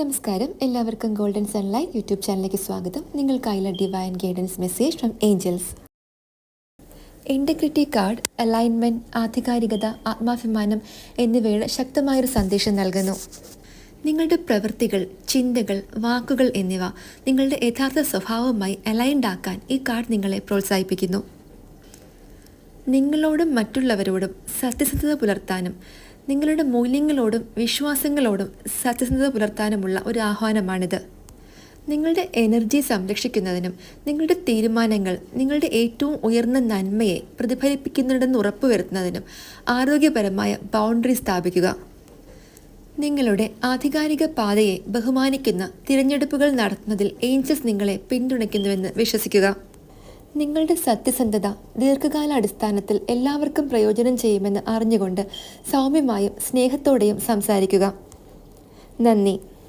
നമസ്കാരം, എല്ലാവർക്കും golden sunlight YouTube ചാനലിലേക്ക് സ്വാഗതം. നിങ്ങൾക്കായുള്ള divine guidance message from angels. Integrity card alignment, ആധികാരികത, ആത്മാഭിമാനം എന്നിവയുടെ ശക്തമായൊരു സന്ദേശം നൽകുന്നു. നിങ്ങളുടെ പ്രവൃത്തികൾ, ചിന്തകൾ, വാക്കുകൾ എന്നിവ നിങ്ങളുടെ യഥാർത്ഥ സ്വഭാവവുമായി അലൈൻഡ് ആക്കാൻ ഈ കാർഡ് നിങ്ങളെ പ്രോത്സാഹിപ്പിക്കുന്നു. നിങ്ങളോടും മറ്റുള്ളവരോടും സത്യസന്ധത പുലർത്താനും നിങ്ങളുടെ മൂല്യങ്ങളോടും വിശ്വാസങ്ങളോടും സത്യസന്ധത പുലർത്താനുമുള്ള ഒരു ആഹ്വാനമാണിത്. നിങ്ങളുടെ എനർജി സംരക്ഷിക്കുന്നതിനും നിങ്ങളുടെ തീരുമാനങ്ങൾ നിങ്ങളുടെ ഏറ്റവും ഉയർന്ന നന്മയെ പ്രതിഫലിപ്പിക്കുന്നുണ്ടെന്ന് ഉറപ്പുവരുത്തുന്നതിനും ആരോഗ്യപരമായ ബൗണ്ടറി സ്ഥാപിക്കുക. നിങ്ങളുടെ ആധികാരിക പാതയെ ബഹുമാനിക്കുന്ന തിരഞ്ഞെടുപ്പുകൾ നടത്തുന്നതിൽ ഏഞ്ചൽസ് നിങ്ങളെ പിന്തുണയ്ക്കുന്നുവെന്ന് വിശ്വസിക്കുക. നിങ്ങളുടെ സത്യസന്ധത ദീർഘകാല അടിസ്ഥാനത്തിൽ എല്ലാവർക്കും പ്രയോജനം ചെയ്യുമെന്ന് അറിഞ്ഞുകൊണ്ട് സൗമ്യമായും സ്നേഹത്തോടെയും സംസാരിക്കുക. നന്ദി.